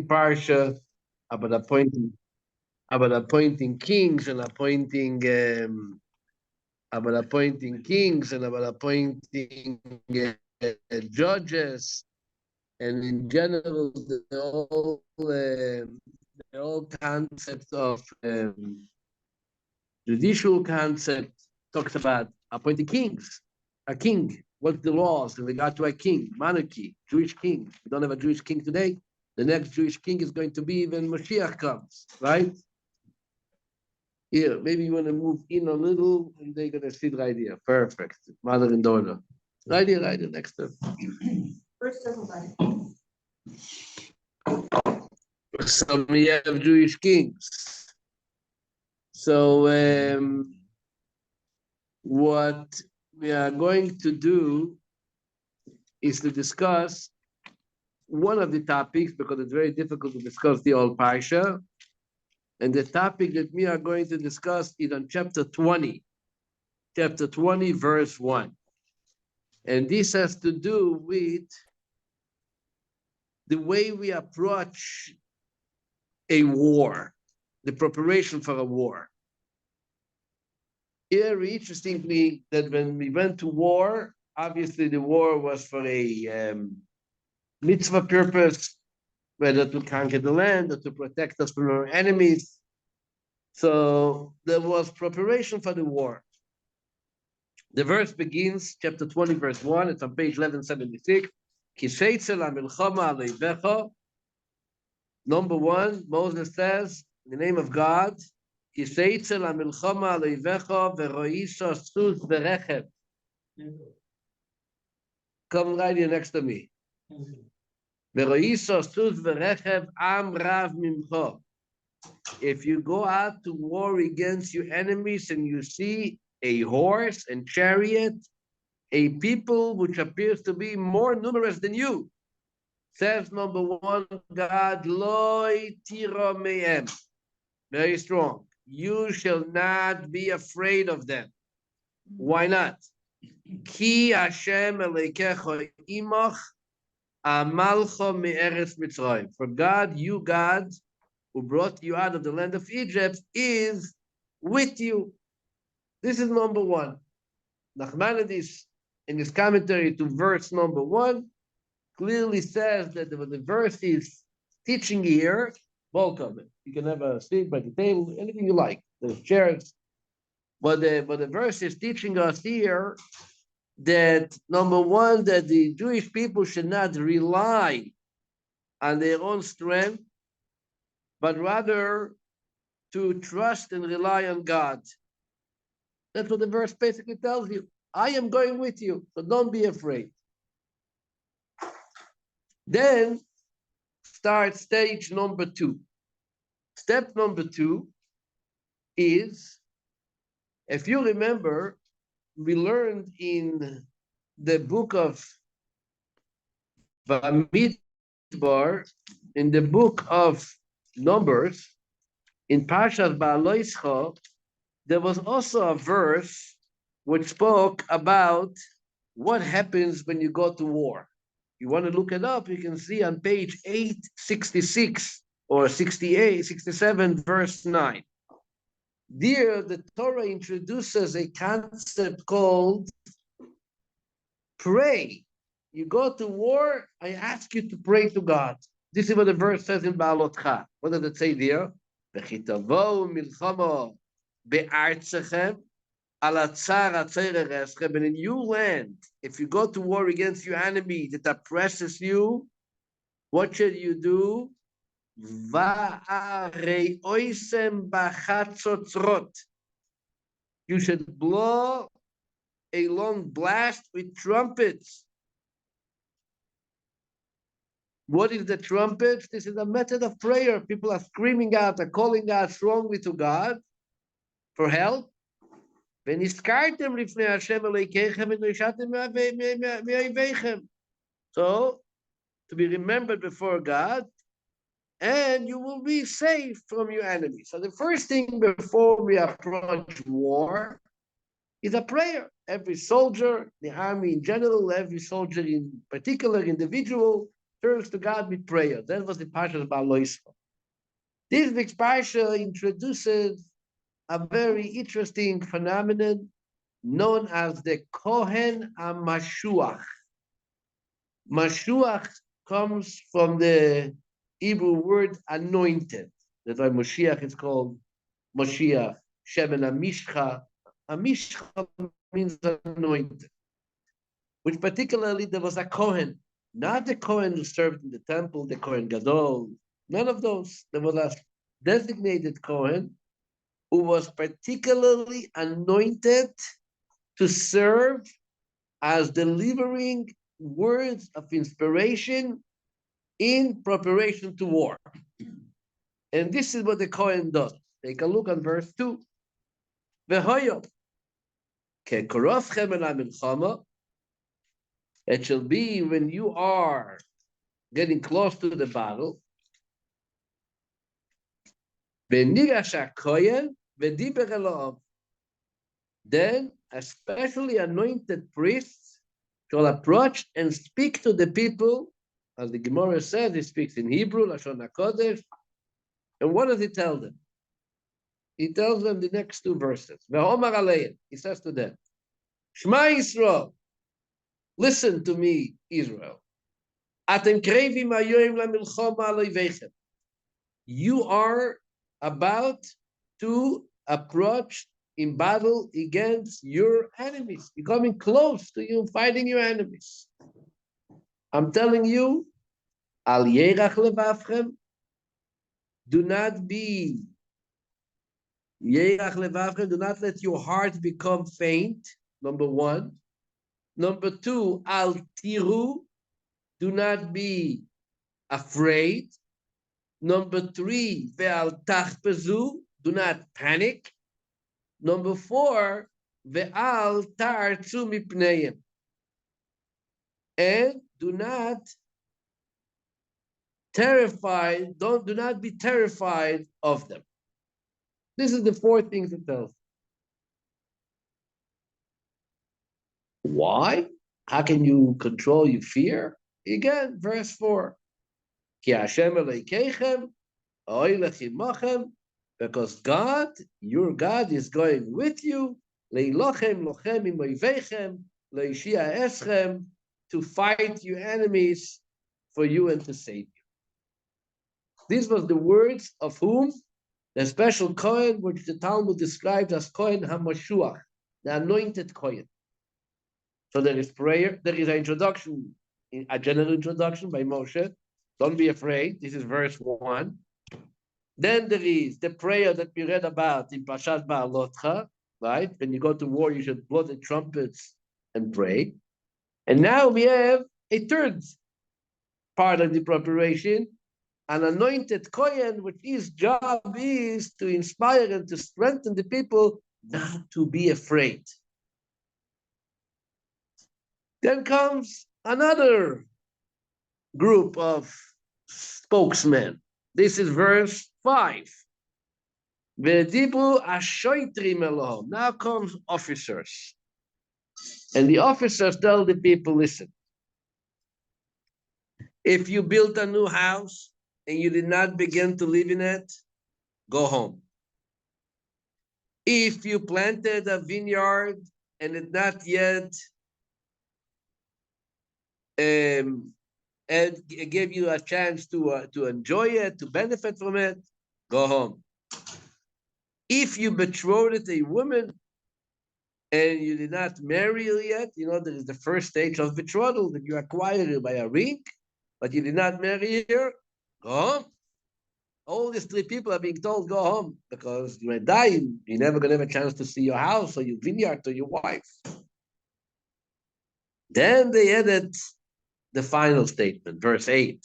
Parsha about appointing kings and about appointing judges, and in general the whole concept of judicial concept talks about appointing kings. A king, what's the laws in regard to a king, monarchy, Jewish king? We don't have a Jewish king today. The next Jewish king is going to be when Mashiach comes, right? Here, maybe you want to move in a little, and they're going to sit right here. Perfect. Mother and daughter. Right here, next to. First, everybody. So we have Jewish kings. So what we are going to do is to discuss one of the topics, because it's very difficult to discuss the whole Parsha. And the topic that we are going to discuss is on chapter 20, verse 1. And this has to do with the way we approach a war, the preparation for a war. Here, interestingly, that when we went to war, obviously the war was for a mitzvah purpose, whether to conquer the land or to protect us from our enemies. So there was preparation for the war. The verse begins, chapter 20, verse 1, it's on page 1176. Number one, Moses says, in the name of God, come right here next to me. If you go out to war against your enemies and you see a horse and chariot, a people which appears to be more numerous than you, says number one, God, Loi tiro mehem. Very strong. You shall not be afraid of them. Why not? Ki Hashem Elokecha imach amalcha me'eretz Mitzrayim. For God, you God, who brought you out of the land of Egypt, is with you. This is number one. Nachmanides, in his commentary to verse number 1, clearly says that the verse is teaching here, welcome. You can have a seat by the table, anything you like. There's chairs. But the verse is teaching us here that number one, that the Jewish people should not rely on their own strength, but rather to trust and rely on God. That's what the verse basically tells you. I am going with you, so don't be afraid. Then start stage number 2. Step number 2 is, if you remember, we learned in the book of Bamidbar, in the book of Numbers, in Parsha Ba'aloischa, there was also a verse which spoke about what happens when you go to war. You want to look it up, you can see on page 866 or 68, 67, verse 9. There, the Torah introduces a concept called pray. You go to war, I ask you to pray to God. This is what the verse says in Ba'alotcha. What does it say there? And in your land, if you go to war against your enemy that oppresses you, what should you do? You should blow a long blast with trumpets. What is the trumpet? This is a method of prayer. People are screaming out, are calling out strongly to God for help. So, to be remembered before God, and you will be safe from your enemies. So the first thing before we approach war is a prayer. Every soldier, the army in general, every soldier in particular, individual, turns to God with prayer. That was the Parsha about Loisra. This week's Parsha introduces a very interesting phenomenon known as the Kohen HaMashuach. Mashuach comes from the Hebrew word anointed. That's why Moshiach is called Moshiach. Shemen HaMishcha. HaMishcha means anointed. Which particularly there was a Kohen, not the Kohen who served in the temple, the Kohen Gadol, none of those. There was a designated Kohen who was particularly anointed to serve as delivering words of inspiration in preparation to war. And this is what the Kohen does. Take a look at verse 2. It shall be when you are getting close to the battle. Then a specially anointed priest shall approach and speak to the people. As the Gemara says, he speaks in Hebrew, Lashon HaKodesh. And what does he tell them? He tells them the next two verses. He says to them, Shema Yisrael, listen to me, Israel. You are about to approach in battle against your enemies. You're coming close to you, fighting your enemies. I'm telling you, Al Yerach Levavchem, do not be Yerach Levavchem, do not let your heart become faint, number one. Number two, Al Tiru, do not be afraid. Number three, Ve'al Tachpezu, do not panic. Number four, Ve'al Tarzu Mipneim, and do not be terrified of them. This is the four things it tells. Why? How can you control your fear? Again, verse 4. Ki Hashem Elokeichem, Oilechim Mochem, because God, your God, is going with you, Leilochem Lochem Imoiveichem, Leishia Eschem, to fight your enemies for you and to save you. These were the words of whom? The special Kohen, which the Talmud describes as Kohen HaMashuach, the anointed Kohen. So there is prayer, there is an introduction, a general introduction by Moshe. Don't be afraid. This is verse 1. Then there is the prayer that we read about in Parshat Ba'alotcha, right? When you go to war, you should blow the trumpets and pray. And now we have a third part of the preparation, an anointed Kohen, which his job is to inspire and to strengthen the people not to be afraid. Then comes another group of spokesmen. This is verse 5. Now comes officers. And the officers tell the people, listen, if you built a new house and you did not begin to live in it, go home. If you planted a vineyard and it not yet and gave you a chance to enjoy it, to benefit from it, go home. If you betrothed a woman and you did not marry her yet, you know, there is the first stage of betrothal that you acquire her by a ring, but you did not marry her, go home. All these three people are being told, go home, because you might die, you're never going to have a chance to see your house or your vineyard or your wife. Then they added the final statement, verse 8.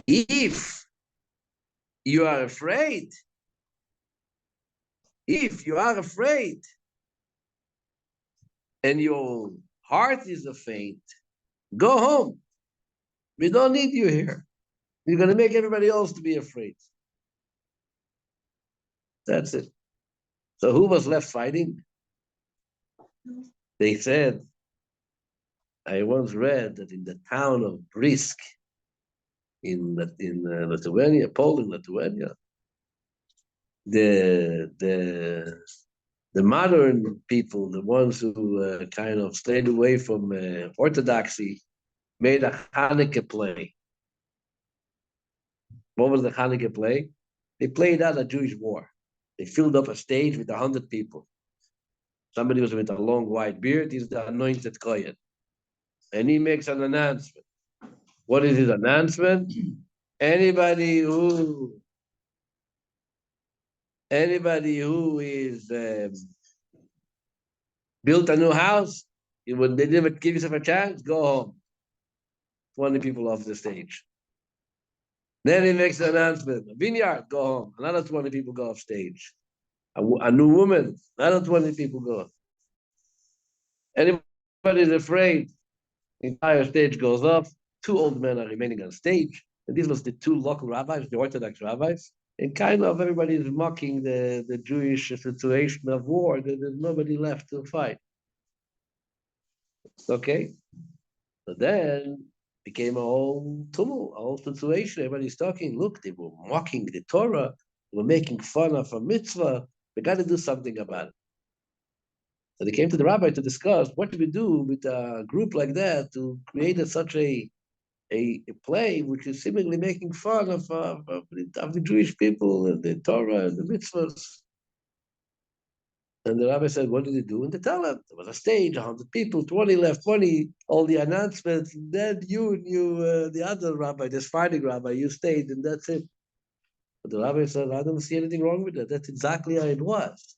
If you are afraid, and your heart is faint, go home. We don't need you here. You're going to make everybody else to be afraid. That's it. So who was left fighting? They said, I once read that in the town of Brisk in Lithuania, Poland, Lithuania, the the modern people, the ones who kind of stayed away from orthodoxy, made a Hanukkah play. What was the Hanukkah play? They played out a Jewish war. They filled up a stage with 100 people. Somebody was with a long white beard. He's the anointed Kohen. And he makes an announcement. What is his announcement? Anybody who is built a new house, when they didn't give yourself a chance, go home. 20 people off the stage. Then he makes an announcement. A vineyard, go home. Another 20 people go off stage. A new woman, another 20 people go. Anybody is afraid, the entire stage goes off. 2 old men are remaining on stage. And these was the 2 local rabbis, the Orthodox rabbis. And kind of everybody is mocking the Jewish situation of war. There's nobody left to fight. Okay? But then became a whole tumult, a whole situation. Everybody's talking. Look, they were mocking the Torah. They were making fun of a mitzvah. We got to do something about it. So they came to the rabbi to discuss what do we do with a group like that to create such a play which is seemingly making fun of the Jewish people and the Torah and the mitzvahs. And the rabbi said, what did they do? And they tell him, there was a stage, 100 people, 20 left, 20, all the announcements. And then the other rabbi, this fighting rabbi, you stayed, and that's it. But the rabbi said, I don't see anything wrong with that. That's exactly how it was.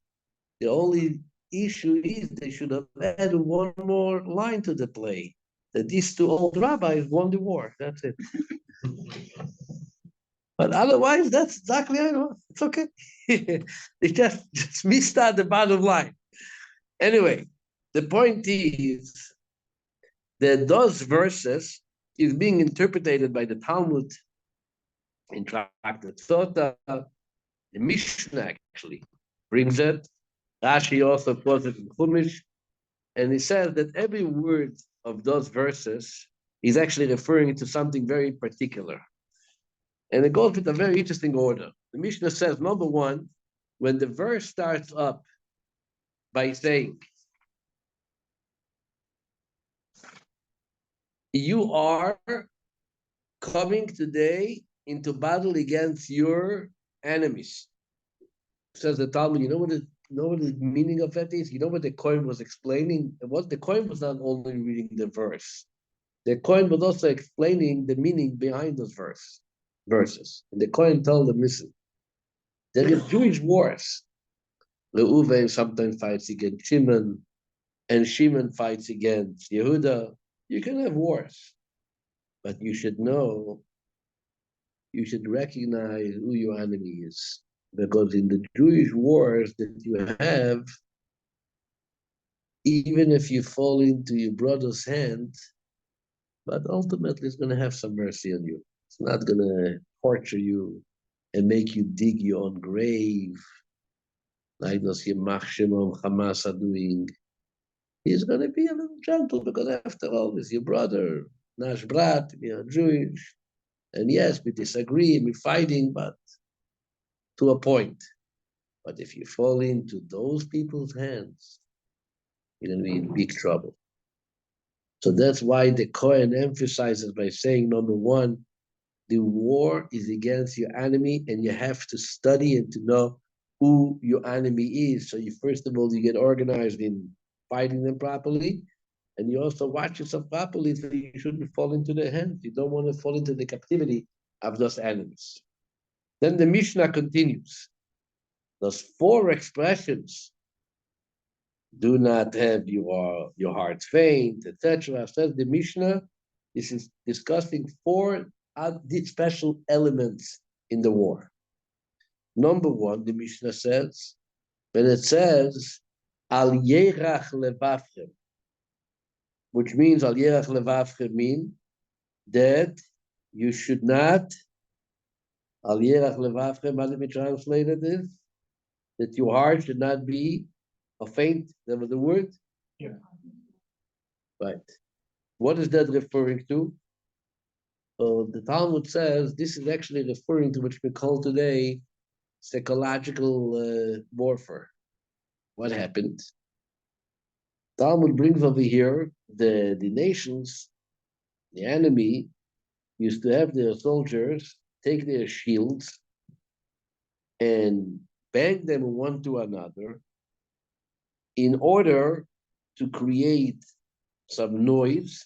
The only issue is they should have added one more line to the play, that these 2 old rabbis won the war. That's it. But otherwise, that's exactly how it was. It's okay. They just missed out the bottom line. Anyway, the point is that those verses is being interpreted by the Talmud in Tractate Sota. The Mishnah actually brings it. Rashi also quotes it in Chumash. And he says that every word of those verses is actually referring to something very particular. And it goes with a very interesting order. The Mishnah says, number one, when the verse starts up by saying, you are coming today into battle against your enemies. Says the Talmud, you know what the meaning of that is? You know what the Kohen was explaining? What the Kohen was not only reading the verse. The Kohen was also explaining the meaning behind those verses. And the Kohen told them, listen, there is Jewish wars. Reuven sometimes fights against Shimon, and Shimon fights against Yehuda. You can have wars, but you should know, you should recognize who your enemy is. Because in the Jewish wars that you have, even if you fall into your brother's hand, but ultimately it's going to have some mercy on you. It's not going to torture you and make you dig your own grave, like those Yemach Shimon Hamas are doing. He's going to be a little gentle because after all, he's your brother, Nash Brat, we are Jewish. And yes, we disagree, we're fighting, but to a point. But if you fall into those people's hands, you're going to be in big trouble. So that's why the Kohen emphasizes by saying, number one, the war is against your enemy, and you have to study and to know who your enemy is. So you, first of all, you get organized in fighting them properly, and you also watch yourself properly so you shouldn't fall into their hands. You don't want to fall into the captivity of those enemies. Then the Mishnah continues. Those 4 expressions, do not have your heart faint, etc. Says the Mishnah, this is discussing 4 special elements in the war. Number 1, the Mishnah says, when it says, Al Yerach Levavchem, which means Al Yerach Levavchem mean that you should not, Al Yerach Levavchem, how do we translate it? That your heart should not be a faint, that was the word? Yeah. Right. What is that referring to? The Talmud says this is actually referring to what we call today psychological warfare. What happened? Talmud brings over here the nations, the enemy, used to have their soldiers take their shields and bang them one to another in order to create some noise.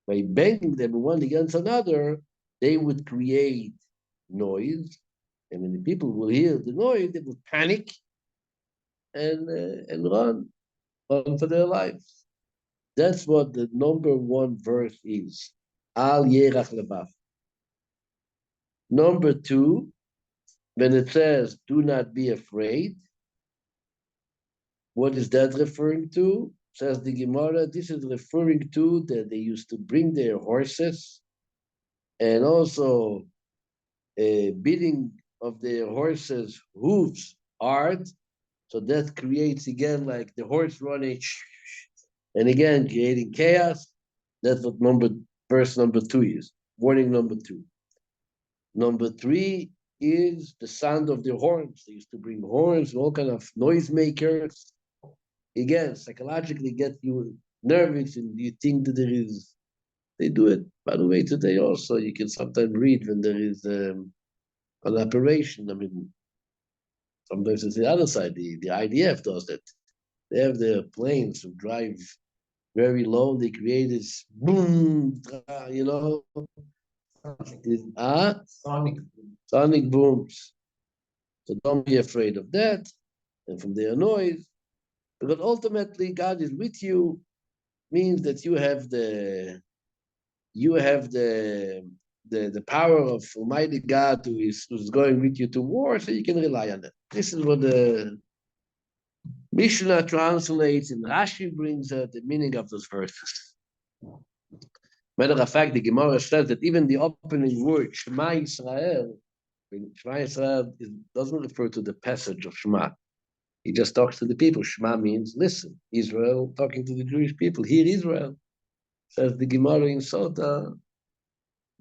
By banging them one against another, they would create noise. And when the people will hear the noise, they would panic and run for their lives. That's what the number one verse is. Al Yerach Lebaf. Number two, when it says, do not be afraid, what is that referring to? Says the Gemara, this is referring to that they used to bring their horses and also beating of their horses' hooves hard. So that creates again like the horse running and again creating chaos. That's what verse number 2 is. Warning number 2. Number 3 is the sound of the horns. They used to bring horns and all kind of noisemakers. Again, psychologically get you nervous and you think that they do it. By the way, today also you can sometimes read when there is an operation. I mean, sometimes it's the other side. The IDF does that. They have their planes who drive very low. They create this boom, sonic booms. So don't be afraid of that. And from their noise, because ultimately God is with you, means that you have the power of Almighty God who's going with you to war, so you can rely on it. This is what the Mishnah translates, and Rashi brings the meaning of those verses. Matter of fact, the Gemara says that even the opening word Shema Yisrael, Shema Yisrael doesn't refer to the passage of Shema. He just talks to the people. Shema means listen. Israel talking to the Jewish people. Hear Israel. Says the Gemara in Sota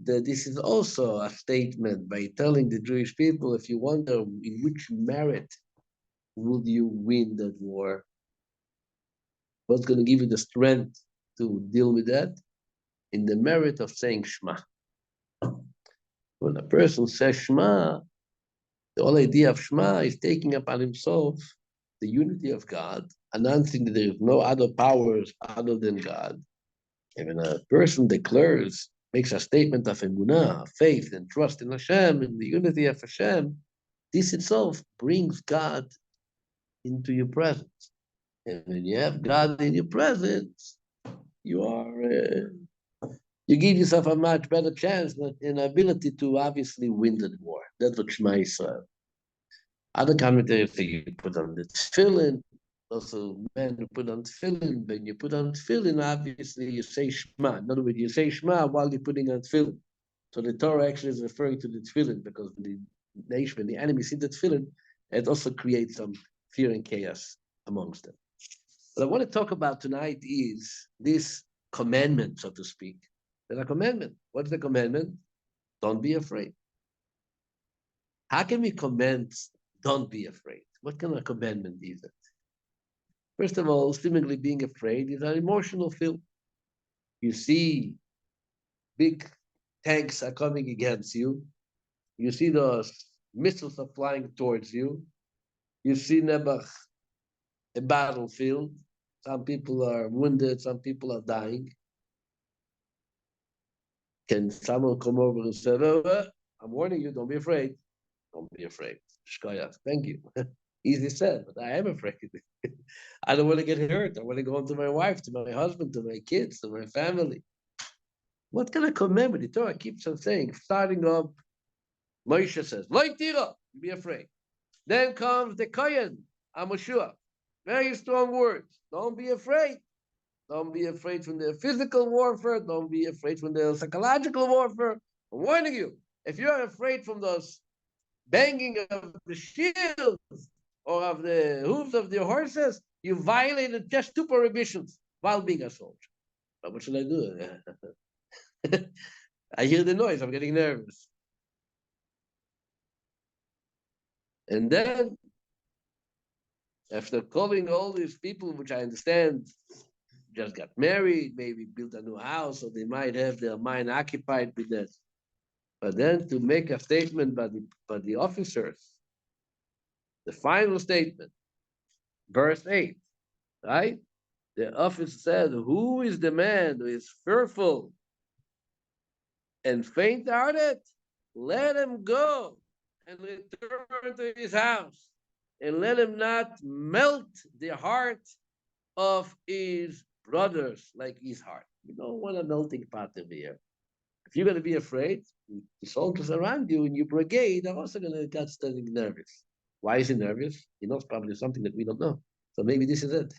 that this is also a statement by telling the Jewish people, if you wonder in which merit would you win that war, what's going to give you the strength to deal with that? In the merit of saying Shema. When a person says Shema, the whole idea of Shema is taking upon himself the unity of God, announcing that there is no other powers other than God. And when a person makes a statement of emunah, faith and trust in Hashem, and the unity of Hashem, this itself brings God into your presence. And when you have God in your presence, you give yourself a much better chance and ability to obviously win the war. That's what Shema Yisrael. Other commentators say you put on the tefillin. Also, men who put on tefillin. When you put on tefillin, obviously you say Shema. In other words, you say Shema while you're putting on tefillin. So the Torah actually is referring to the tefillin because when the enemy see the tefillin, it also creates some fear and chaos amongst them. What I want to talk about tonight is this commandment, so to speak. There's a commandment. What's the commandment? Don't be afraid. How can we command don't be afraid? What kind of commandment is it? First of all, seemingly being afraid is an emotional feel. You see big tanks are coming against you. You see those missiles are flying towards you. You see Nebuch, a battlefield. Some people are wounded, some people are dying. Can someone come over and say, oh, I'm warning you, don't be afraid. Don't be afraid. Shkoyach, thank you. Easy said, but I am afraid. I don't want to get hurt. I want to go home to my wife, to my husband, to my kids, to my family. What can I commemorate? The Torah keeps on saying, starting up, Moshe says, Lo tira, be afraid. Then comes the Kohen, Amoshua. Very strong words. Don't be afraid. Don't be afraid from the physical warfare. Don't be afraid from the psychological warfare. I'm warning you. If you're afraid from those banging of the shields or of the hooves of the horses, you violated just two prohibitions while being a soldier. But what should I do? I hear the noise. I'm getting nervous. And then, after calling all these people, which I understand just got married, maybe built a new house, or they might have their mind occupied with that. But then to make a statement by the officers, the final statement, verse 8, right? The officer said, who is the man who is fearful and faint-hearted? Let him go and return to his house, and let him not melt the heart of his brothers like his heart. We don't want a melting pot over here. If you're going to be afraid, the soldiers around you in your brigade are also going to get standing nervous. Why is he nervous? He knows probably something that we don't know. So maybe this is it.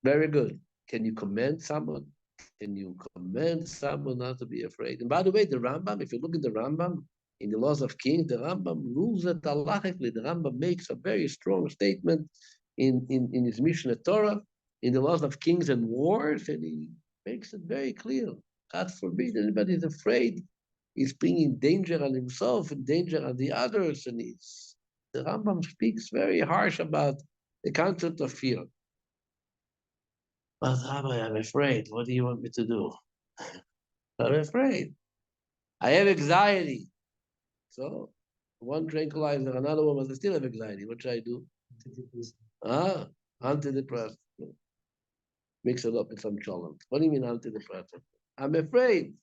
Very good. Can you commend someone? Can you commend someone not to be afraid? And by the way, the Rambam, if you look at the Rambam, in the laws of kings, the Rambam rules it halachically. The Rambam makes a very strong statement in his Mishnah Torah, in the laws of kings and wars, and he makes it very clear. God forbid anybody is afraid. He's bringing danger on himself and danger on the others. And the Rambam speaks very harsh about the concept of fear. But Rabbi, I'm afraid. What do you want me to do? I'm afraid. I have anxiety. So one tranquilizer, another one, but I still have anxiety. What should I do? Ah, antidepressant. Mix it up with some cholent. What do you mean antidepressant? I'm afraid.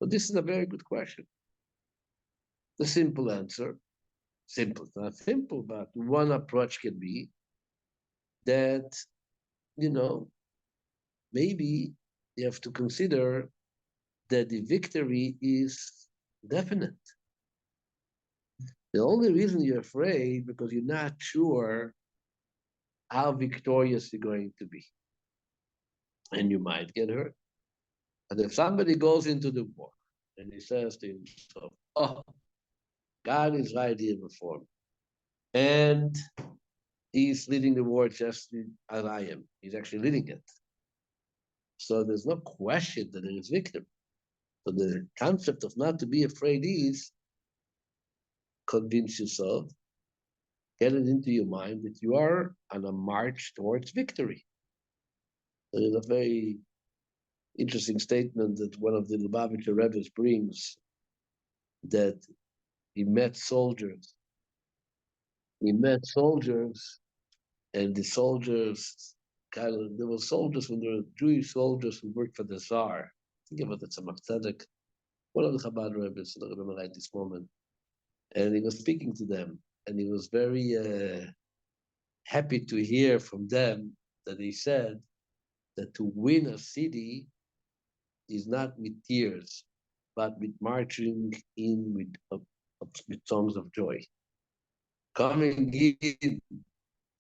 But this is a very good question. The simple answer, simple, it's not simple, but one approach can be that, maybe you have to consider that the victory is definite. The only reason you're afraid because you're not sure how victorious you're going to be. And you might get hurt. And if somebody goes into the war and he says to himself, oh, God is right here before me. And he's leading the war just as I am. He's actually leading it. So there's no question that there is victory. So the concept of not to be afraid is convince yourself, get it into your mind that you are on a march towards victory. There is a very interesting statement that one of the Lubavitcher Rebbe's brings, that he met soldiers. He met soldiers, and the soldiers there were soldiers when there were Jewish soldiers who worked for the Tsar. I think about the Tzemach Tzedek, one of the Chabad Rebbe's, I don't remember right this moment. And he was speaking to them, and he was very happy to hear from them that he said that to win a city is not with tears, but with marching in with songs of joy. Coming in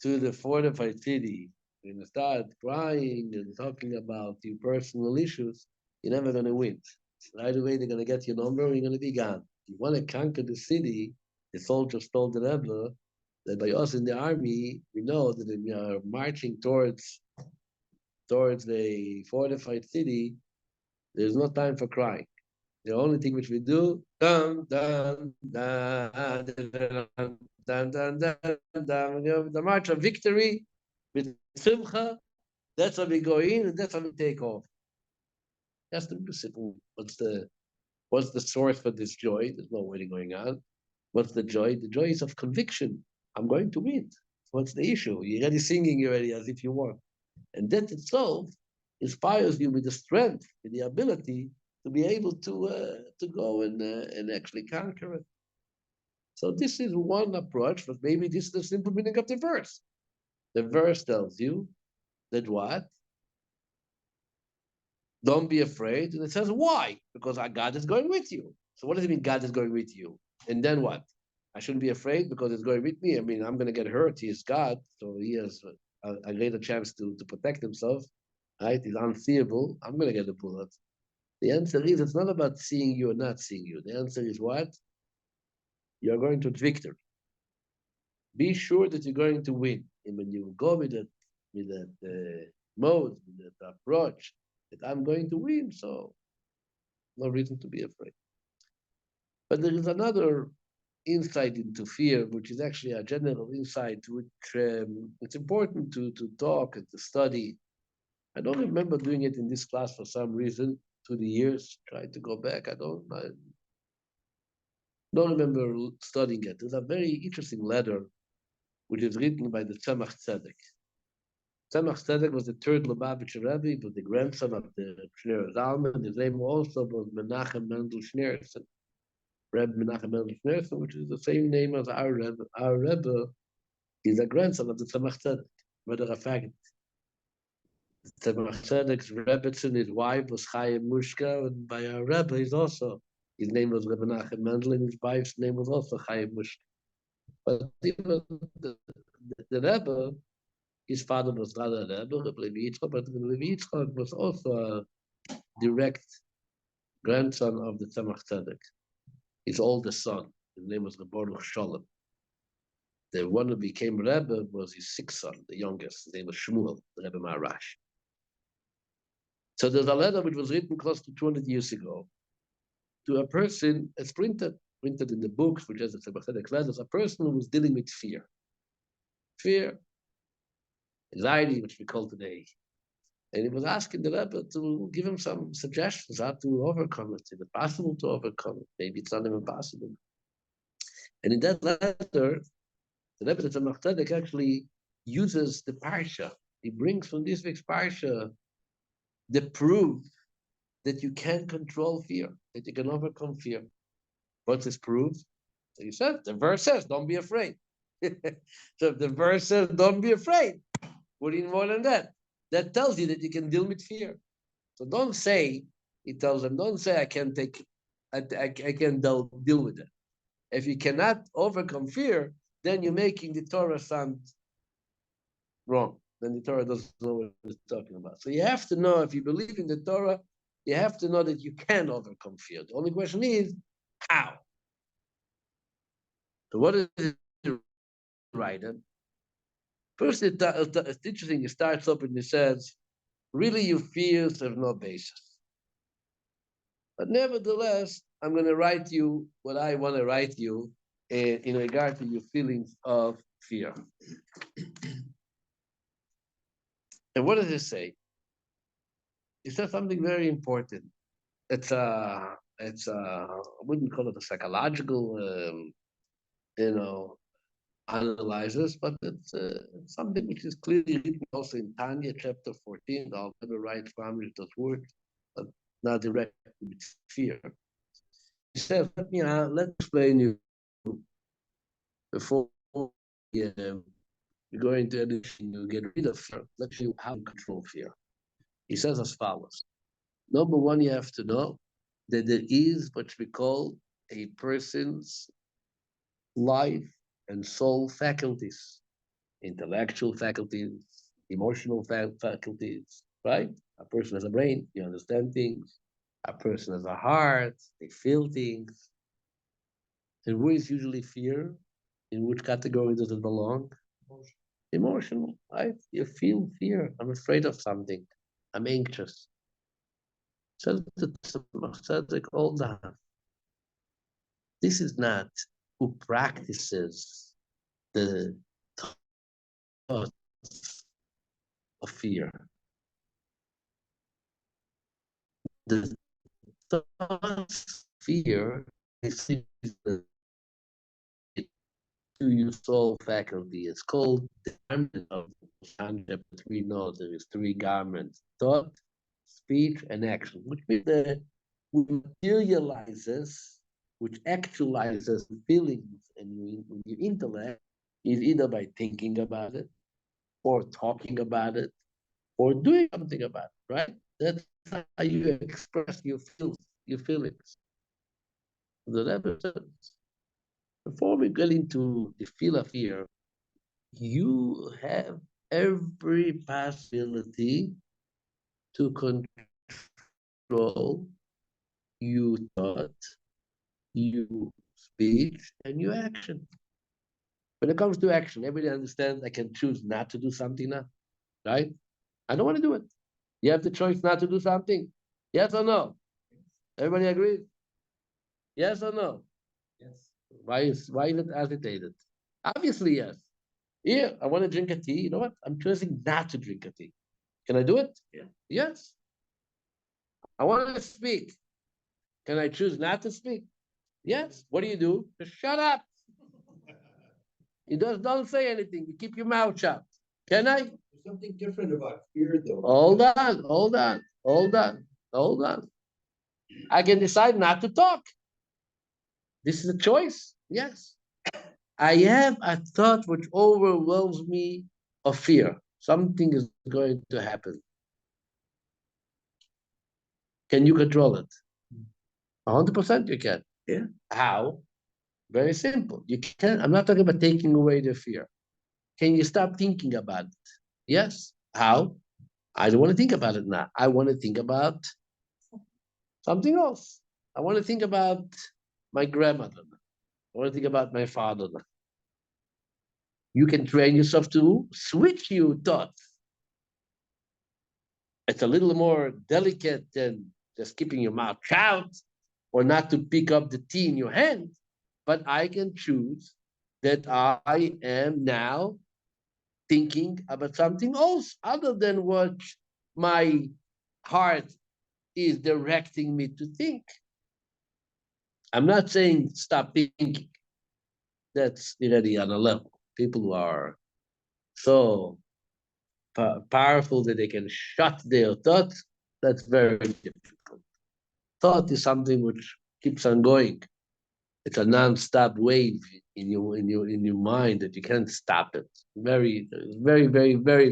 to the fortified city, when you start crying and talking about your personal issues, you're never going to win. Right away, they're going to get your number and you're going to be gone. If you want to conquer the city, the soldiers told the Rebbe that by us in the army, we know that if we are marching towards the fortified city, there's no time for crying. The only thing which we do, dun, dun, dun, dun, dun, dun, dun, dun, the march of victory with simcha, that's how we go in and that's how we take off. That's the simple. What's the source for this joy? There's no wedding going on. What's the joy? The joy is of conviction. I'm going to win. What's the issue? You're already singing already as if you won. And that itself inspires you with the strength, with the ability to be able to go and actually conquer it. So this is one approach, but maybe this is the simple meaning of the verse. The verse tells you that what? Don't be afraid. And it says why? Because our God is going with you. So what does it mean God is going with you? And then what? I shouldn't be afraid because it's going with me. I mean, I'm going to get hurt. He is God, so he has a greater chance to protect himself. Right? He's unseeable. I'm going to get a bullet. The answer is it's not about seeing you or not seeing you. The answer is what? You're going to victory. Be sure that you're going to win. And when you go with that mode, with that approach, that I'm going to win, so no reason to be afraid. But there is another insight into fear, which is actually a general insight, which it's important to talk and to study. I don't remember doing it in this class for some reason, through the years, trying to go back. I don't remember studying it. There's a very interesting letter, which is written by the Tzemach Tzedek. Tzemach Tzedek was the third Lubavitcher Rebbe, but the grandson of the Schneer Zalman. His name also was Menachem Mendel Schneerson. Reb Menachem Mendel Schneerson, which is the same name as our Rebbe. Our Rebbe is a grandson of the Tzemach Tzedek. Matter of fact, Tzemach Tzedek's Rebbetzin, his wife was Chaim Mushka, and by our Rebbe, his name was Reb Menachem Mendel, and his wife's name was also Chaim Mushka. But even the Rebbe, his father was rather Rebbe, Rabbi Yitzchak, but Rabbi Yitzchak was also a direct grandson of the Tzemach Tzedek. His oldest son, his name was Baruch Shalom. The one who became Rebbe was his sixth son, the youngest. His name was Shmuel, the Rebbe Maharash. So there's a letter which was written close to 200 years ago to a person, it's printed in the books, which has the Tzemach Tzedek letters, a person who was dealing with fear. Fear, anxiety, which we call today. And he was asking the Rebbe to give him some suggestions how to overcome it. Is it possible to overcome it? Maybe it's not even possible. And in that letter, the Rebbe Tzemach Tzedek actually uses the Parsha. He brings from this week's Parsha the proof that you can control fear, that you can overcome fear. What's this proof? So he said, the verse says, don't be afraid. So if the verse says, don't be afraid, what do you more than that? That tells you that you can deal with fear. So don't say, he tells them, don't say I can't deal with it. If you cannot overcome fear, then you're making the Torah sound wrong. Then the Torah doesn't know what it's talking about. So you have to know, if you believe in the Torah, you have to know that you can overcome fear. The only question is, how? So what is it writing? First, it's interesting. It starts up and it says, really, your fears have no basis. But nevertheless, I'm going to write you what I want to write you in regard to your feelings of fear. And what does it say? It says something very important. I wouldn't call it a psychological, analysis, but it's something which is clearly written also in Tanya, chapter 14. I'll never write from those words, but not directly with fear. He says, let me explain you before you go into anything, you get rid of fear. Let's show you how to control fear. He says as follows. Number one, you have to know that there is what we call a person's life and soul faculties, intellectual faculties, emotional faculties, right? A person has a brain, you understand things. A person has a heart, they feel things. And where is usually fear? In which category does it belong? Emotional, right? You feel fear. I'm afraid of something. I'm anxious. So the all that. This is not who practices the thoughts of fear. The thoughts of fear is to your soul faculty. It's called the garment of chapter 3. No, there is three garments: thought, speech, and action, which means that materializes, which actualizes feelings and your intellect is either by thinking about it, or talking about it, or doing something about it, right? That's how you express your feelings. The Rebbe says, before we get into the feel of fear, you have every possibility to control your thought, your speech, and your action. When it comes to action, everybody understands I can choose not to do something now, right? I don't want to do it. You have the choice not to do something. Yes or no? Everybody agrees? Yes or no? Yes. Why is it agitated? Obviously, yes. Here, I want to drink a tea. You know what? I'm choosing not to drink a tea. Can I do it? Yeah. Yes. I want to speak. Can I choose not to speak? Yes. What do? Just shut up. You just don't say anything. You keep your mouth shut. Can I? There's something different about fear, though. Hold on, hold on, hold on, hold on. I can decide not to talk. This is a choice. Yes. I have a thought which overwhelms me of fear. Something is going to happen. Can you control it? 100% you can. Yeah. How? Very simple. You can. I'm not talking about taking away the fear. Can you stop thinking about it? Yes. How? I don't want to think about it now. I want to think about something else. I want to think about my grandmother. I want to think about my father. You can train yourself to switch your thoughts. It's a little more delicate than just keeping your mouth shut or not to pick up the tea in your hand. But I can choose that I am now thinking about something else other than what my heart is directing me to think. I'm not saying stop thinking. That's already on a level. People who are so powerful that they can shut their thoughts, that's very difficult. Thought is something which keeps on going. It's a non-stop wave in your mind that you can't stop it. Very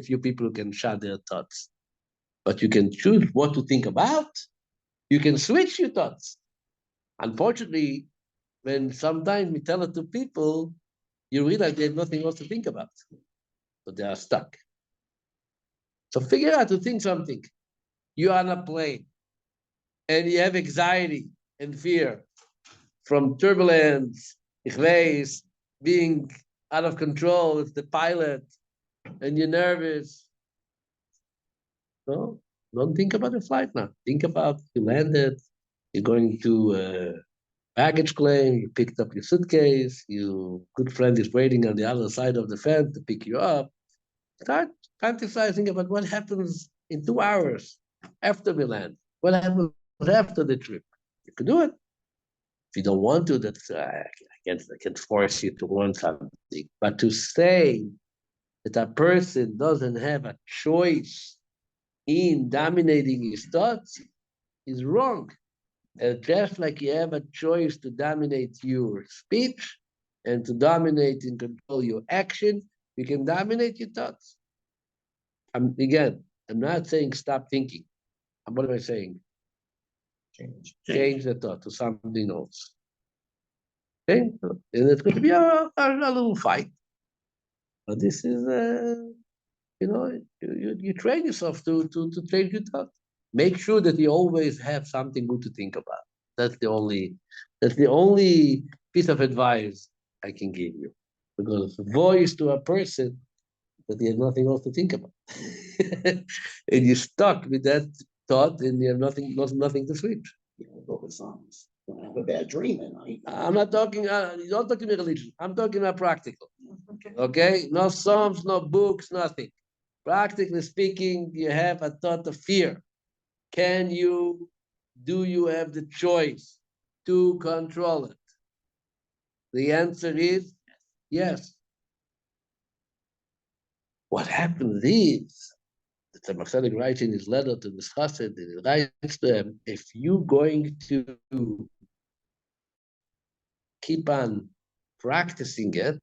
few people can shut their thoughts. But you can choose what to think about. You can switch your thoughts. Unfortunately, when sometimes we tell it to people, you realize they have nothing else to think about. But they are stuck. So figure out to think something. You're on a plane and you have anxiety and fear from turbulence, ich being out of control with the pilot, and you're nervous. No, don't think about the flight now. Think about you landed, you're going to baggage claim, you picked up your suitcase, your good friend is waiting on the other side of the fence to pick you up. Start fantasizing about what happens in 2 hours after we land. What happens after the trip? You can do it. If you don't want to, that's I can't force you to want something. But to say that a person doesn't have a choice in dominating his thoughts is wrong. Just like you have a choice to dominate your speech and to dominate and control your action, you can dominate your thoughts. I'm not saying stop thinking. What am I saying? Change the thought to something else. Okay? And it's going to be a little fight. But this is, you train yourself to change your thought. Make sure that you always have something good to think about. That's the only piece of advice I can give you. Because voice to a person that you have nothing else to think about. And you're stuck with that thought and you have nothing to switch. Go with songs. Don't have a bad dream at night. I'm not talking, you don't talk to me religion. I'm talking about practical. Okay? No psalms, no books, nothing. Practically speaking, you have a thought of fear. Do you have the choice to control it? The answer is yes. What happens is, the Tzemach writes in his letter to the Chassid, and he writes to them, if you're going to keep on practicing it,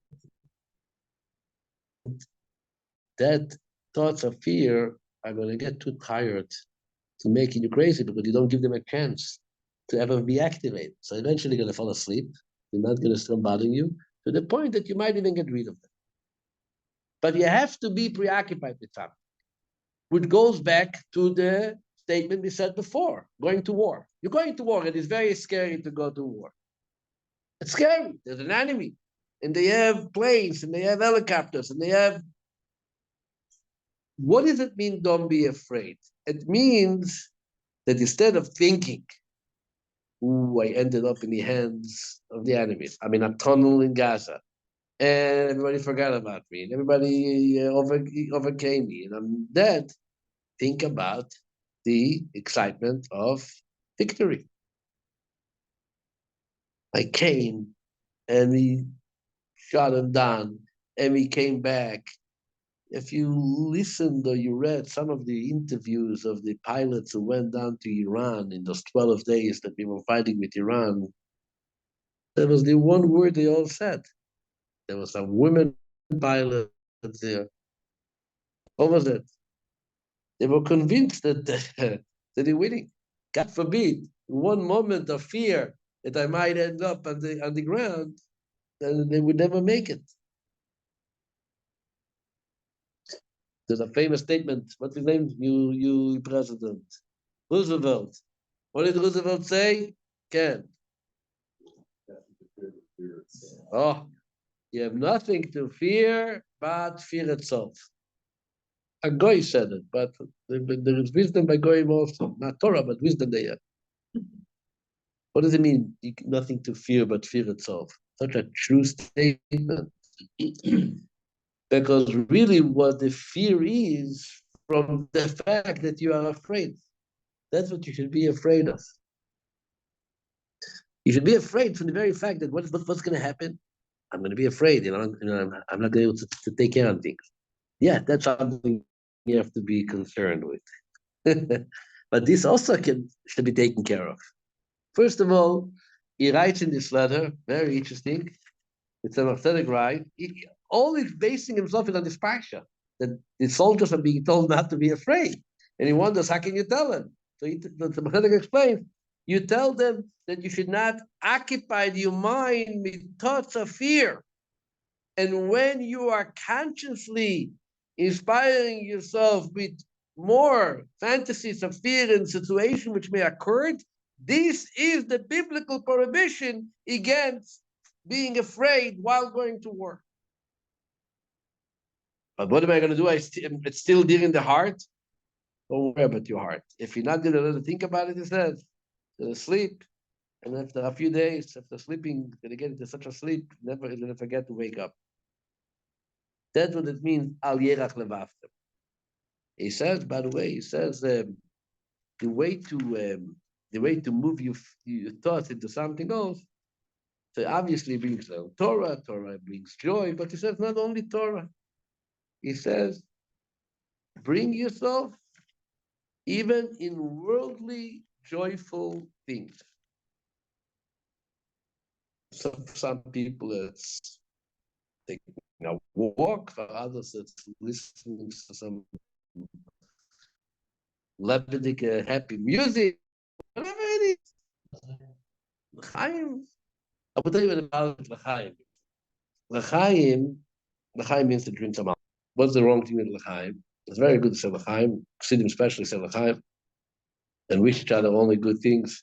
that thoughts of fear are going to get too tired to making you crazy because you don't give them a chance to ever be activated. So eventually you're going to fall asleep. They're not going to start bothering you to the point that you might even get rid of them. But you have to be preoccupied with something, which goes back to the statement we said before, going to war. You're going to war. It is very scary to go to war. It's scary. There's an enemy. And they have planes, and they have helicopters, and they have What does it mean, don't be afraid? It means that instead of thinking, ooh, I ended up in the hands of the enemies. I'm in a tunnel in Gaza, and everybody forgot about me, and everybody overcame me, and I'm dead. Think about the excitement of victory. I came, and we shot him down, and we came back. If you listened or you read some of the interviews of the pilots who went down to Iran in those 12 days that we were fighting with Iran, there was the one word they all said. There was some women pilots there. What was it? They were convinced that, that they're winning. God forbid, one moment of fear that I might end up on the ground, then they would never make it. There's a famous statement. What's his name? You president. Roosevelt. What did Roosevelt say? Ken. Oh, you have nothing to fear but fear itself. A Goy said it, but there is wisdom by Goyim also. Not Torah, but wisdom there. What does it mean? Nothing to fear but fear itself. Such a true statement. Because really what the fear is from the fact that you are afraid. That's what you should be afraid of. You should be afraid from the very fact that what's going to happen? I'm going to be afraid. I'm not going to be able to take care of things. Yeah, that's something you have to be concerned with. But this also should be taken care of. First of all, he writes in this letter, very interesting. It's a Mordechai, right? All he's basing himself on this Parsha, that the soldiers are being told not to be afraid. And he wonders, how can you tell them? So the Mordechai explains, you tell them that you should not occupy your mind with thoughts of fear. And when you are consciously inspiring yourself with more fantasies of fear and situation which may occur, this is the biblical prohibition against being afraid while going to war. But what am I going to do? It's still there in the heart. Don't worry about your heart. If you're not going to think about it, it says, sleep. And after a few days, after sleeping, going to get into such a sleep, never is going to forget to wake up. That's what it means, al yerach levavtem. He says, by the way, he says the way to move your thoughts into something else. So obviously brings Torah. Torah brings joy, but he says not only Torah. He says, bring yourself even in worldly joyful things. So for some people, it's taking a walk. For others, it's listening to some Levitic happy music, whatever it is. L'chaim. I will tell you about l'chaim. L'chaim means to drink some alcohol. What's the wrong thing with l'chaim? It's very good to say l'chaim. Chassidim especially say l'chaim, and wish each other only good things.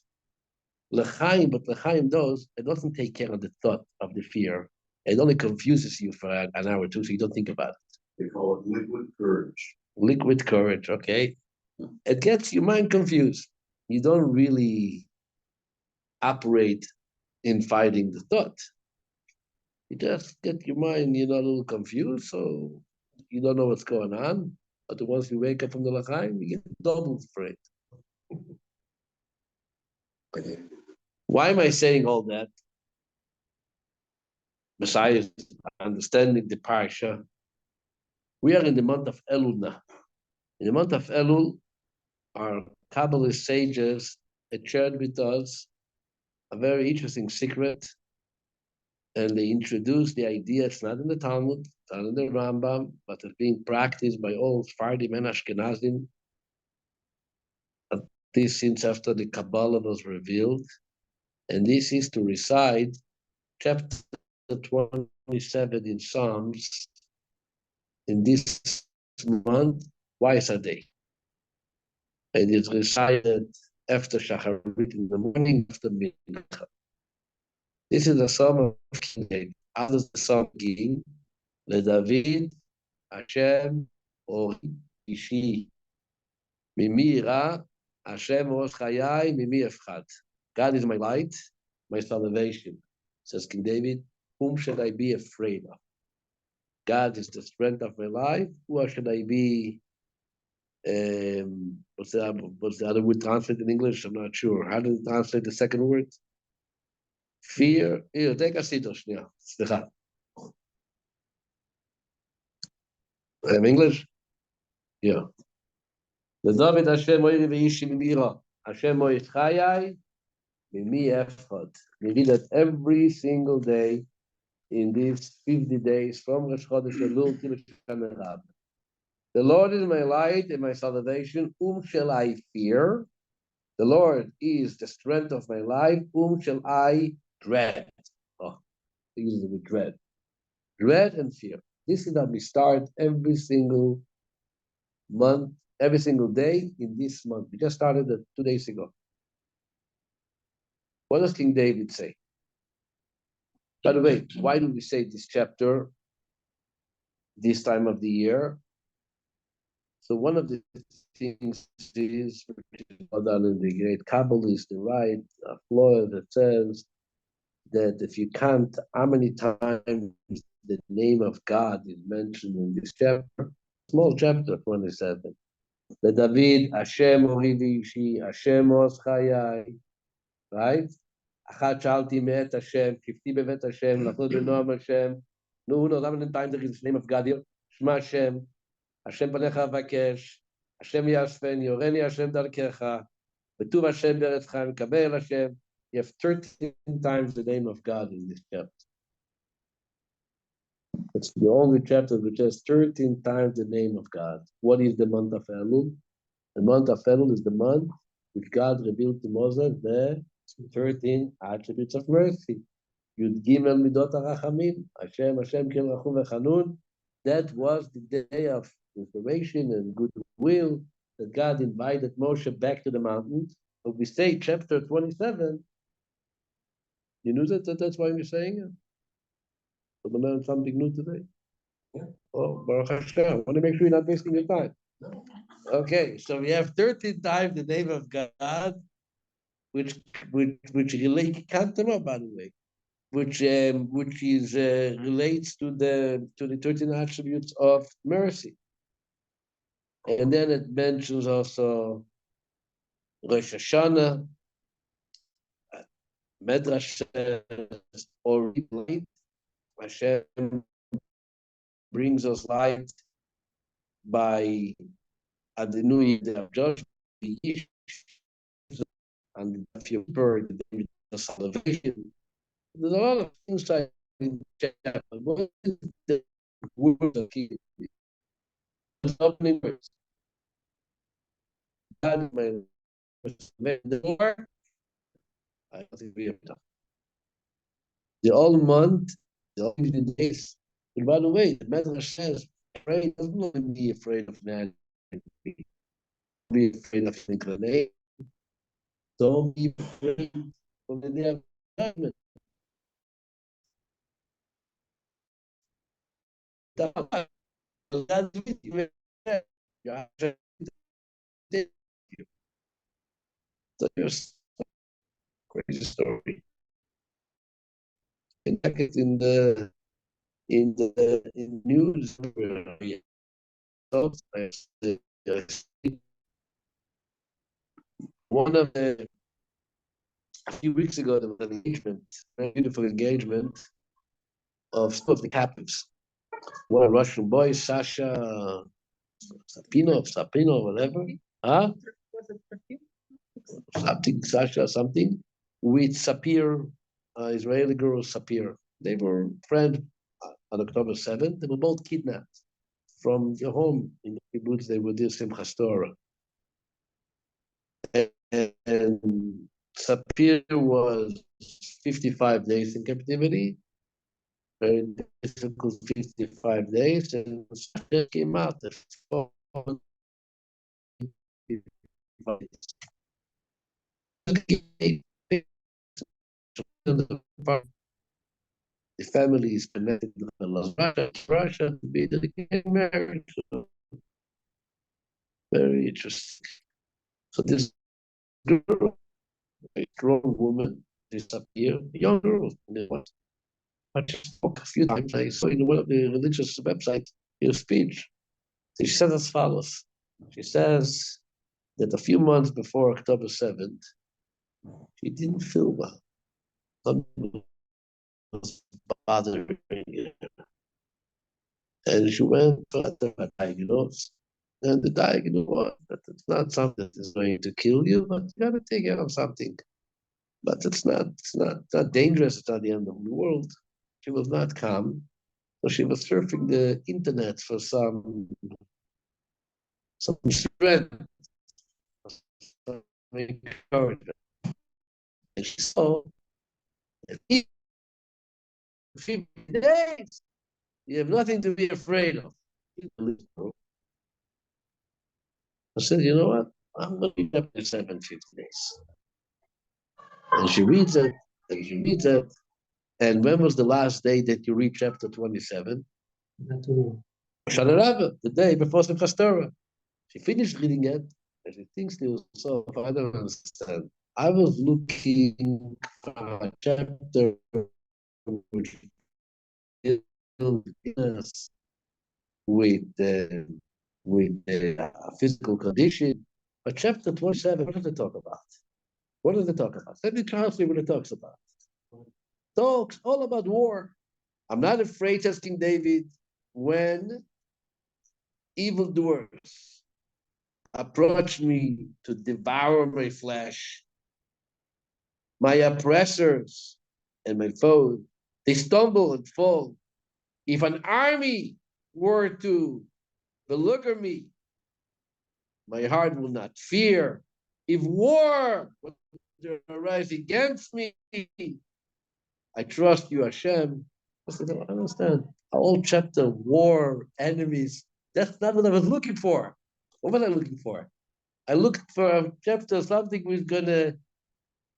L'chaim, but l'chaim it doesn't take care of the thought of the fear. It only confuses you for an hour or two, so you don't think about it. They call it liquid courage. Liquid courage, okay? It gets your mind confused. You don't really operate in fighting the thought. You just get your mind, a little confused, so you don't know what's going on. But once you wake up from the l'chaim, you get double afraid. Why am I saying all that? Besides understanding the Parsha, we are in the month of Elul now. In the month of Elul, our Kabbalist sages had shared with us a very interesting secret, and they introduced the idea, it's not in the Talmud, it's not in the Rambam, but it's being practiced by all Sephardim and Ashkenazim, at least since after the Kabbalah was revealed, and this is to recite chapter 27 in Psalms in this month twice a day. And it's recited after Shacharit in the morning, after Mincha. This is a psalm of King David. How does the psalm begin? LeDavid, Hashem, Ori. ishi mimi ira Hashem os chayai mimi efchat. God is my light, my salvation. Says King David, whom should I be afraid of? God is the strength of my life. Who should I be? What's the other word translated in English? I'm not sure. How do you translate the second word? Fear. Here, take a seat. Yeah, סליחה. English? Yeah. לדוד השם מוירי ואישי ממירה. השם מוירי חיי mimi efchad. We read that every single day in these 50 days from Rosh Chodesh Elul to Shana Rab. The Lord is my light and my salvation. Whom shall I fear? The Lord is the strength of my life. Whom shall I dread? Oh, this is with dread. Dread and fear. This is how we start every single month, every single day in this month. We just started it 2 days ago. What does King David say? By the way, why do we say this chapter this time of the year? So one of the things is done in the great Kabbalist, the right law that says that if you count how many times the name of God is mentioned in this chapter, small chapter 27, the David, Hashem Ohivishi, Hashem Oschayai, right? Achat Shalti Met Hashem, Kifti Bevet Hashem, Lachot Benoam Hashem. No, how many times there is the name of God here? Shema Hashem. Hashem panecha vakesh, Hashem yasfen, yoreni Hashem darkecha, betuv Hashem beretz chaim, kabel Hashem. You have 13 times the name of God in this chapter. It's the only chapter which has 13 times the name of God. What is the month of Elul? The month of Elul is the month which God revealed to Moses the 13 attributes of mercy. Yud Gimel Midot HaRachamim, Hashem, Hashem Kel Rachum V'Chanun. That was the day of information and goodwill that God invited Moshe back to the mountains. But we say chapter 27, you knew that's why we're saying it? So we learned something new today. Yeah. Oh, Baruch Hashem. I want to make sure you're not wasting your time. No. Okay, so we have 13 times the name of God, which relate, count them up, by the way, which is relates to the 13 attributes of mercy. And then it mentions also Rosh Hashanah, Medrash, or light. Hashem brings us light by at the new year of Joshua, and if you bird the salvation. There's a lot of insight in the chapter. What is the words of key? The opening words. God, my door. I don't think we have enough. The whole month, the whole days. And by the way, the Medrash says, pray doesn't only be afraid of man, be afraid of inclination. Don't be afraid of the day of judgment. That's with you. So here's a crazy story. In fact, in the news, one of the a few weeks ago there was an engagement, very beautiful engagement of some of the captives. One Russian boy, Sasha Sapino, whatever. Huh? Was it perfume? Something, Sasha, something, with Sapir, Israeli girl Sapir. They were friends on October 7th. They were both kidnapped from their home in the kibbutz. They were there, Simchas Torah. And Sapir was 55 days in captivity, very difficult 55 days, and Sasha came out at 4 the family is connected to Russia to be dedicated marriage. Very interesting. So this girl, a strong woman, disappeared, a young girl. I just spoke a few times. I saw in one of the religious websites her speech. She says as follows. She says that a few months before October 7th, she didn't feel well. Something was bothering her. And she went to a diagnosis. And the diagnosis was that it's not something that is going to kill you, but you gotta take care of something. But it's not dangerous, it's not the end of the world. She was not calm. So she was surfing the internet for some strength, some encouragement. And she saw that even 50 days, you have nothing to be afraid of. I said, you know what? I'm going to be up in 750 days. And she reads it, and she reads it. And when was the last day that you read chapter 27? Shana Rabbah, the day before Simchas Torah. She finished reading it, and she thinks to herself, I don't understand. I was looking for a chapter which deals with physical condition. But chapter 27, what does it talk about? What does it talk about? Let me translate what it talks about. Talks all about war. I'm not afraid, says King David, when evildoers approach me to devour my flesh, my oppressors and my foes, they stumble and fall. If an army were to beleaguer me, my heart will not fear. If war would arise against me, I trust you, Hashem. I said, I don't understand. A whole chapter, war, enemies. That's not what I was looking for. What was I looking for? I looked for a chapter, something was going to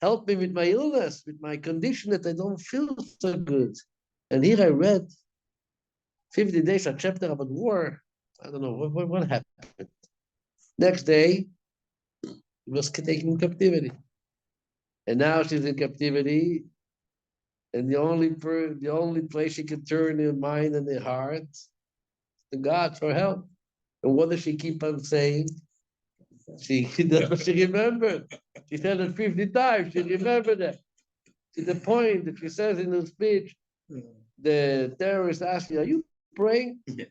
help me with my illness, with my condition that I don't feel so good. And here I read 50 days, a chapter about war. I don't know, what happened? Next day, he was taken in captivity. And now she's in captivity, and the only place she can turn her mind and her heart is to God for help. And what does she keep on saying? She remembered. She said it 50 times. She remembered that. To the point that she says in her speech, the terrorist asked her, are you praying? Yeah.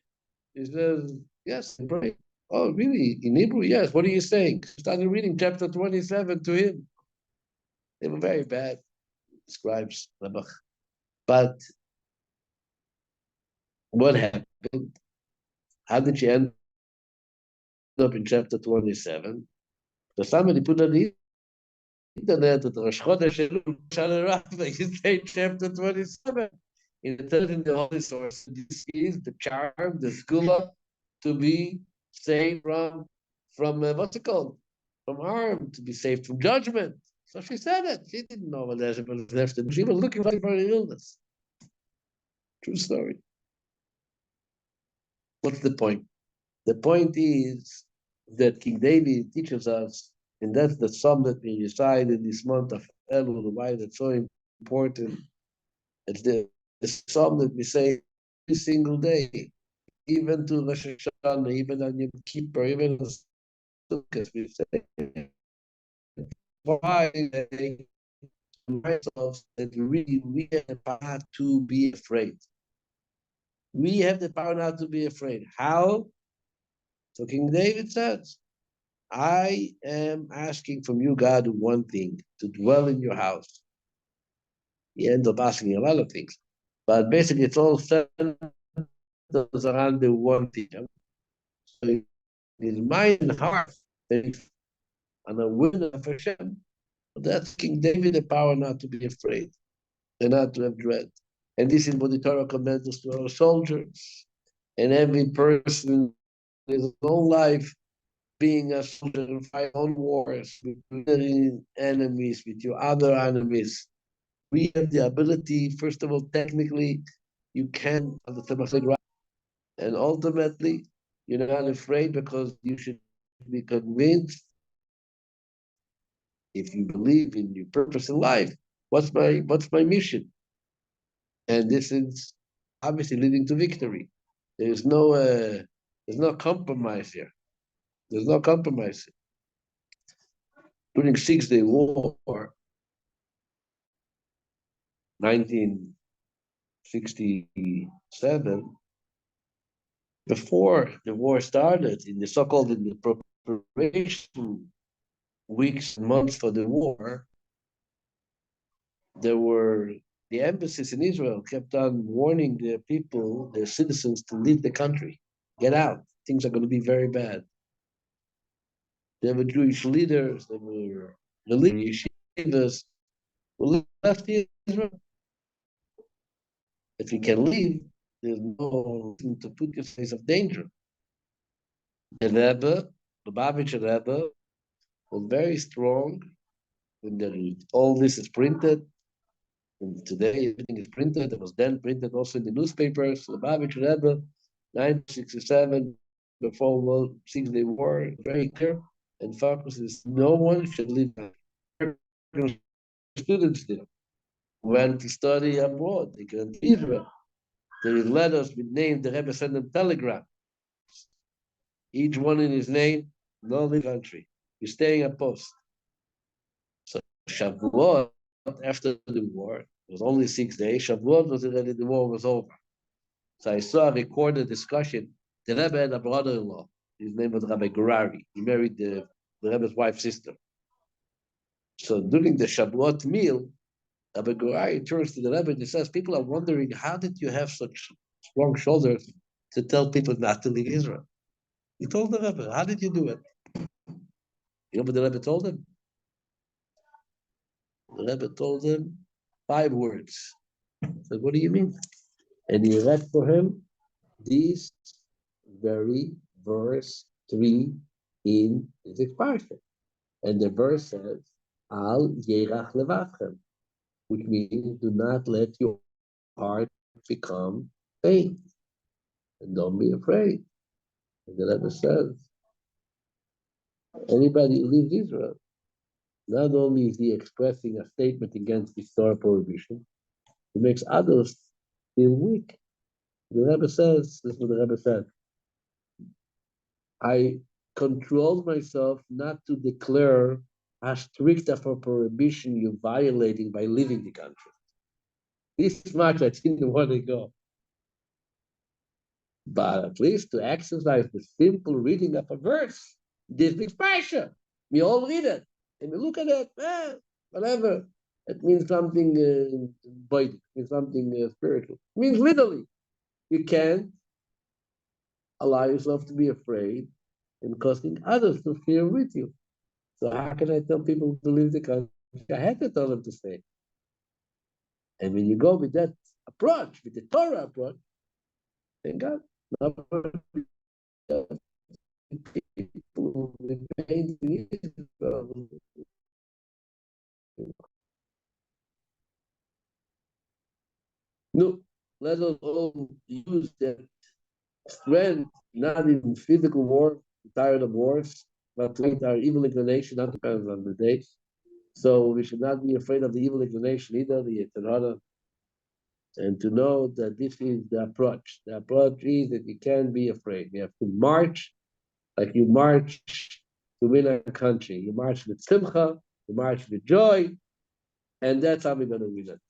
He says, yes, I'm praying. Oh, really? In Hebrew? Yes. What are you saying? She started reading chapter 27 to him. They were very bad scribes. But what happened? How did she end up in chapter 27? So somebody put on the internet that Rosh Chodesh Elul Rabbi, you say chapter 27. It tells in the holy source, this is the charm, the skula, to be saved from what's it called? From harm, to be saved from judgment. So she said it. She didn't know what was left. She was looking for her illness. True story. What's the point? The point is that King David teaches us, and that's the psalm that we recite in this month of Elul, why that's so important. It's the psalm that we say every single day, even to Rosh Hashanah, even on Yom Kippur, even on Sukkot, we say, why ourselves that really we have the power to be afraid. We have the power not to be afraid. How? So King David says, I am asking from you, God, one thing, to dwell in your house. He ends up asking a lot of things. But basically, it's all centers around the one thing. So his mind and heart, and a will of Hashem, that's King David, the power not to be afraid and not to have dread. And this is what the Torah commands us to our soldiers and every person in his own life, being a soldier and fight on wars with enemies, with your other enemies. We have the ability, first of all, technically, you can understand, and ultimately, you're not afraid because you should be convinced, if you believe in your purpose in life, what's my mission? And this is obviously leading to victory. There's no compromise here. There's no compromise. During 6 Day War, 1967, before the war started, in the so-called in the preparation weeks and months for the war, there were the embassies in Israel kept on warning their people, their citizens, to leave the country, get out. Things are going to be very bad. There were Jewish leaders, there were religious yeshivas who left Israel. If you can leave, there's no reason to put yourself in face of danger. The Rebbe, the Lubavitcher Rebbe, was very strong. When all this is printed, and today everything is printed. It was then printed also in the newspapers. The Lubavitcher Rebbe, 1967, before 6 Day War, very clear. And Farkash is no one should leave. Students there went to study abroad. They came to Israel. There is letters with names. The Rebbe sent them telegrams. Each one in his name, no leave country. You're staying at post. So Shavuot, after the war, it was only 6 days. Shavuot was already, the war was over. So I saw a recorded discussion. The Rebbe had a brother-in-law. His name was Rabbi Gurari. He married the Rebbe's wife's sister. So during the Shavuot meal, Rabbi Gurari turns to the Rebbe and he says, people are wondering, how did you have such strong shoulders to tell people not to leave Israel? He told the Rebbe, how did you do it? You know what the Rebbe told him? The Rebbe told him 5 words. He said, what do you mean? And he read for him this very verse 3 in this Parsha. And the verse says, Al Yerach Levachem, which means do not let your heart become faint. And don't be afraid. And the Rebbe says, anybody who leaves Israel, not only is he expressing a statement against the Torah prohibition, he makes others feel weak. The Rebbe says, this is what the Rebbe said, I controlled myself not to declare as strict of a prohibition you're violating by leaving the country. This much I didn't want to go. But at least to exercise the simple reading of a verse, this big Parsha, we all read it, and we look at it, whatever. It means something body, it means something spiritual. It means literally, you can't allow yourself to be afraid and causing others to fear with you. So how can I tell people to leave the country? I had to tell them to stay. And when you go with that approach, with the Torah approach, thank God, people remain in Israel. No, let us all use that strength, not in physical war, tired of wars, but to our evil inclination, not depends on the day. So we should not be afraid of the evil inclination either, the Yetzirah, and to know that this is the approach. The approach is that you can't be afraid. You have to march like you march to win a country. You march with simcha, you march with joy, and that's how we're going to win it.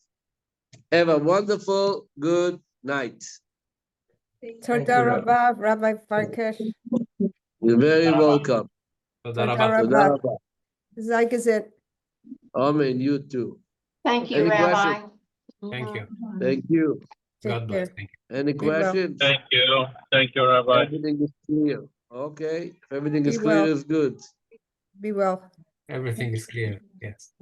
Have a wonderful good night. Toda Rabbi, Rabbi Farkash. You're very welcome. Toda Toda Rabbi. Rabbi. Zayk is it. Amen. You too. Thank you, Any Rabbi. questions? Thank you. Thank you. God bless. Thank you. Any Be well. questions? Thank you. Thank you, Rabbi. Everything is clear. Okay. If everything is Be clear, well. is good. Be well. Everything is clear. Yes.